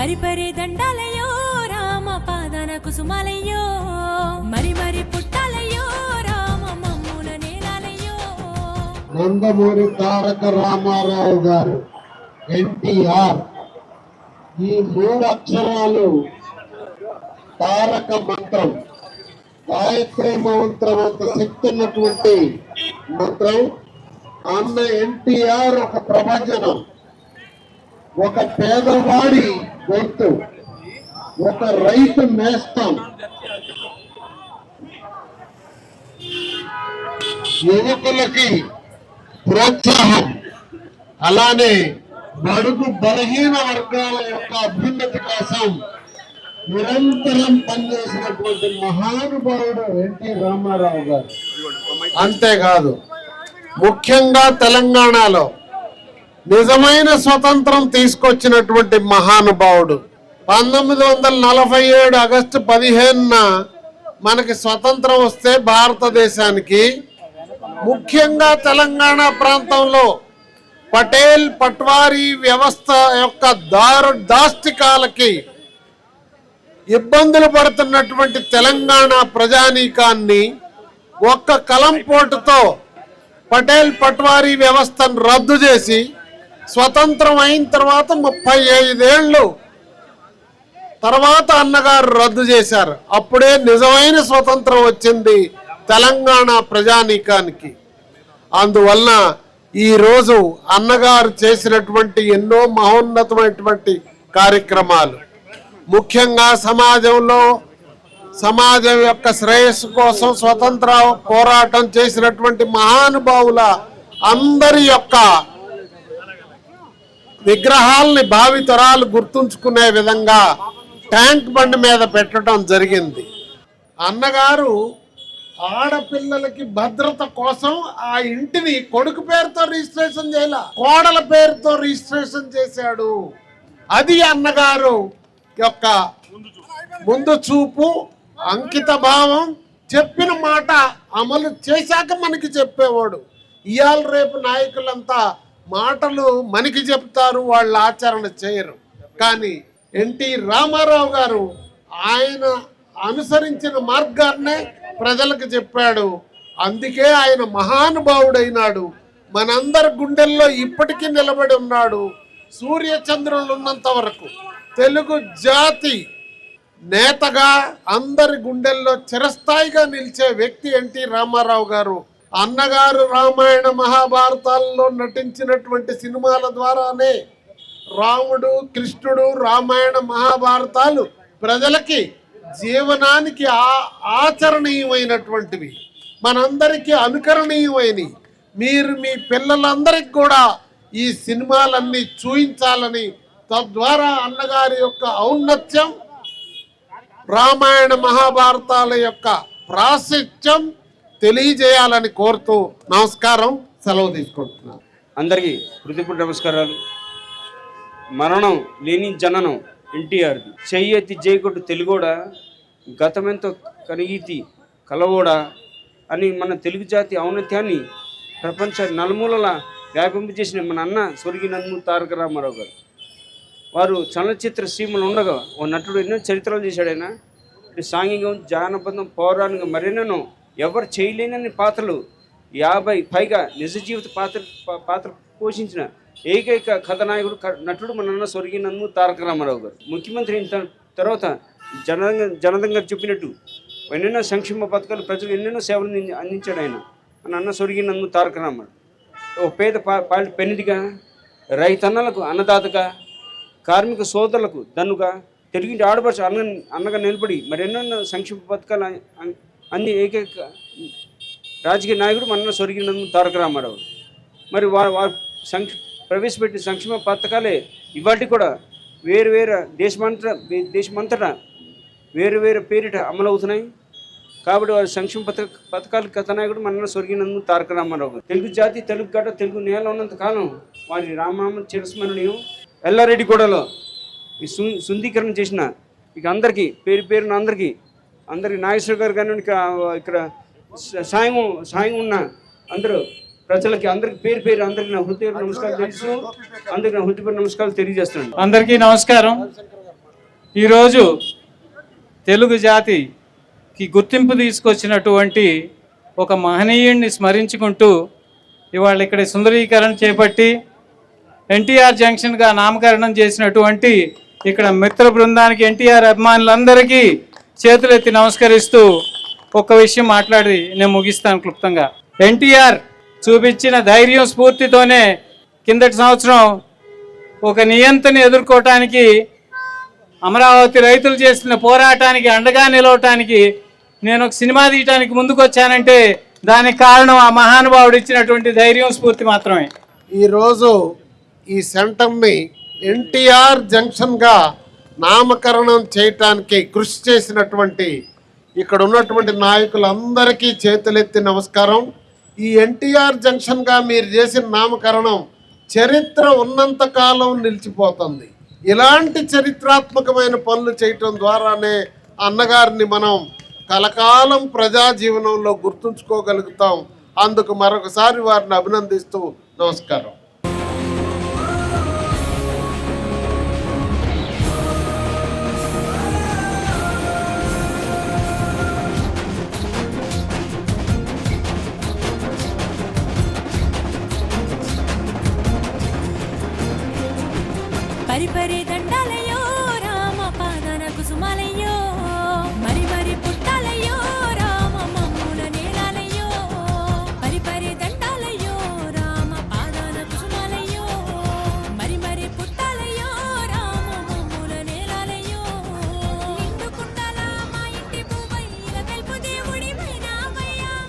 పరిపరి దండాలయ్యో రామ పాదన కుసుమాలయ్యో మరి మరి పుట్టాలయ్యో రామ మమ్ముల నేలాలయ్యో. నందమూరి తారక రామారావు గారు ఎన్టీఆర్, ఈ 3 అక్షరాలు తారక మంత్రం, గాయత్రి మంత్రం అంత శక్తి ఉన్నటువంటి మంత్రం. అన్న ఎన్టీఆర్ ఒక ప్రవచనం, ఒక పేదవాడి గొంతు, ఒక రైతు నేస్తం, యువకులకి ప్రోత్సాహం, అలానే బడుగు బలహీన వర్గాల యొక్క అభ్యున్నతి కోసం నిరంతరం పనిచేసినటువంటి మహానుభావుడు ఎన్టీ రామారావు గారు. అంతేకాదు, ముఖ్యంగా తెలంగాణలో నిజమైన స్వతంత్రం తీసుకొచ్చినటువంటి మహానుభావుడు. 1947 ఆగస్టు 15న మనకి స్వతంత్రం వస్తే భారతదేశానికి, ముఖ్యంగా తెలంగాణ ప్రాంతంలో పటేల్ పట్వారీ వ్యవస్థ యొక్క దాష్టికాలకి ఇబ్బందులు పడుతున్నటువంటి తెలంగాణ ప్రజానీకాన్ని ఒక్క కలంపోటుతో పటేల్ పట్వారీ వ్యవస్థను రద్దు చేసి స్వతంత్రం అయిన తర్వాత 35 ఏళ్ళు తర్వాత అన్నగారు రద్దు చేశారు. అప్పుడే నిజమైన స్వతంత్రం వచ్చింది తెలంగాణ ప్రజానీకానికి. అందువలన ఈరోజు అన్నగారు చేసినటువంటి ఎన్నో మహోన్నతమైనటువంటి కార్యక్రమాలు, ముఖ్యంగా సమాజం యొక్క శ్రేయస్సు కోసం స్వతంత్ర పోరాటం చేసినటువంటి మహానుభావుల అందరి యొక్క విగ్రహాలని భావితరాలు గుర్తుంచుకునే విధంగా ట్యాంక్ బండ్ మీద పెట్టడం జరిగింది. అన్నగారు ఆడపిల్లలకి భద్రత కోసం ఆ ఇంటిని కొడుకు పేరుతో రిజిస్ట్రేషన్ చేయాల, కోడల పేరుతో రిజిస్ట్రేషన్ చేశాడు. అది అన్నగారు యొక్క ముందు చూపు, అంకిత భావం, చెప్పిన మాట అమలు చేశాక మనకి చెప్పేవాడు. ఇవాళ రేపు నాయకులంతా మాటలు మనకి చెప్తారు, వాళ్ళు ఆచరణ చేయరు. కానీ ఎన్టీ రామారావు గారు ఆయన అనుసరించిన మార్గాన్నే ప్రజలకు చెప్పాడు. అందుకే ఆయన మహానుభావుడైనాడు. మనందరి గుండెల్లో ఇప్పటికీ నిలబడి ఉన్నాడు. సూర్యచంద్రులు ఉన్నంత వరకు తెలుగు జాతి నేతగా అందరి గుండెల్లో చిరస్థాయిగా నిలిచే వ్యక్తి ఎన్టీ రామారావు గారు. అన్నగారు రామాయణ మహాభారతాల్లో నటించినటువంటి సినిమాల ద్వారానే రాముడు, కృష్ణుడు, రామాయణ మహాభారతాలు ప్రజలకి జీవనానికి ఆచరణీయమైనటువంటివి, మనందరికీ అనుకరణీయమైనవి. మీరు మీ పిల్లలందరికీ కూడా ఈ సినిమాలన్నీ చూయించాలని, తద్వారా అన్నగారి యొక్క ఔన్నత్యం, రామాయణ మహాభారతాల యొక్క ప్రాశస్త్యం తెలియజేయాలని కోరుతూ నమస్కారం, సెలవు తీసుకుంటున్నాను. అందరికీ హృదయపూర్వక నమస్కారాలు. మరణం లేని జననం ఎన్టీఆర్, చెయ్యెత్తి జైకొట్టు తెలుగోడ, గతమెంతో కనిగీతి కలవోడా అని మన తెలుగు జాతి ఔన్నత్యాన్ని ప్రపంచ నలుమూలలా వ్యాపింపజేసిన మన అన్న స్వర్గీయ నందమూరి తారక రామారావు గారు. వారు చలనచిత్ర సీమలు ఉండగా ఓ నటుడు ఎన్నో చరిత్రలు చేశాడు. ఆయన సాంఘికం, జానపదం, పౌరాణికం మరెన్నో ఎవరు చేయలేనన్ని పాత్రలు 50 పైగా నిజ జీవిత పాత్ర పోషించిన ఏకైక కథానాయకుడు నటుడు మన అన్న స్వర్గీయ నందమూరి తారక రామారావు గారు. ముఖ్యమంత్రి అయిన తర్వాత జనార్దన్ గారు చెప్పినట్టు ఎన్నెన్నో సంక్షేమ పథకాలు, ప్రజలు ఎన్నెన్నో సేవలు అందించాడు ఆయన మన అన్న స్వర్గీయ నందమూరి తారక రామారావు. ఓ పేద పాలిట పెన్నిదిగా, రైతన్నలకు అన్నదాతగా, కార్మిక సోదరులకు దన్నుగా, తెలుగింటి ఆడపడుచు అన్నగా నిలబడి మరెన్నెన్నో సంక్షేమ పథకాలు అంది ఏకైక రాజకీయ నాయకుడు మన స్వర్గీయ నందమూరి తారక రామారావు. మరి వారు ప్రవేశపెట్టిన సంక్షేమ పథకాలే ఇవాటి కూడా వేరు దేశమంతటా వేరు పేరిట అమలవుతున్నాయి. కాబట్టి వారి సంక్షేమ పథకాల కథానాయకుడు మన స్వర్గీయ నందమూరి తారక రామారావు గారు. తెలుగు జాతి, తెలుగు గడ్డ, తెలుగు నేల ఉన్నంత కాలం వారి రామనామ చిరస్మరణీయం. ఎల్లారెడ్డిగూడలో ఈ శుద్ధీకరణ చేసిన ఇక అందరికీ పేరున అందరికీ నాగేశ్వర గారు కానీ ఇక్కడ సాయం ఉన్న అందరూ ప్రజలకి అందరికి పేరు అందరికి నా హృదయ నమస్కారాలు తెలుసు. అందరికి నా హృదయపూర్వక నమస్కారాలు తెలియజేస్తున్నాను. అందరికీ నమస్కారం. ఈరోజు తెలుగు జాతికి గుర్తింపు తీసుకొచ్చినటువంటి ఒక మహనీయుడిని స్మరించుకుంటూ ఇవాళ ఇక్కడ సుందరీకరణ చేపట్టి ఎన్టీఆర్ జంక్షన్గా నామకరణం చేసినటువంటి ఇక్కడ మిత్ర బృందానికి, ఎన్టీఆర్ అభిమానులందరికీ చేతులెత్తి నమస్కరిస్తూ ఒక్క విషయం మాట్లాడి నేను ముగిస్తాను క్లుప్తంగా. ఎన్టీఆర్ చూపించిన ధైర్యం స్ఫూర్తితోనే కిందటి సంవత్సరం ఒక నియంతని ఎదుర్కోవటానికి, అమరావతి రైతులు చేసిన పోరాటానికి అండగా నిలవటానికి నేను ఒక సినిమా తీయటానికి ముందుకు వచ్చానంటే దానికి కారణం ఆ మహానుభావుడు ఇచ్చినటువంటి ధైర్యం, స్ఫూర్తి మాత్రమే. ఈరోజు ఈ సెంటర్ని ఎన్టీఆర్ జంక్షన్గా నామకరణం చేయటానికి కృషి చేసినటువంటి ఇక్కడ ఉన్నటువంటి నాయకులందరికీ చేతులెత్తి నమస్కారం. ఈ ఎన్టీఆర్ జంక్షన్గా మీరు చేసిన నామకరణం చరిత్ర ఉన్నంత కాలం నిలిచిపోతుంది. ఇలాంటి చరిత్రాత్మకమైన పనులు చేయటం ద్వారానే అన్నగారిని మనం కలకాలం ప్రజా జీవనంలో గుర్తుంచుకోగలుగుతాం. అందుకు మరొకసారి వారిని అభినందిస్తూ నమస్కారం. పరిపరి దండాలయ్యో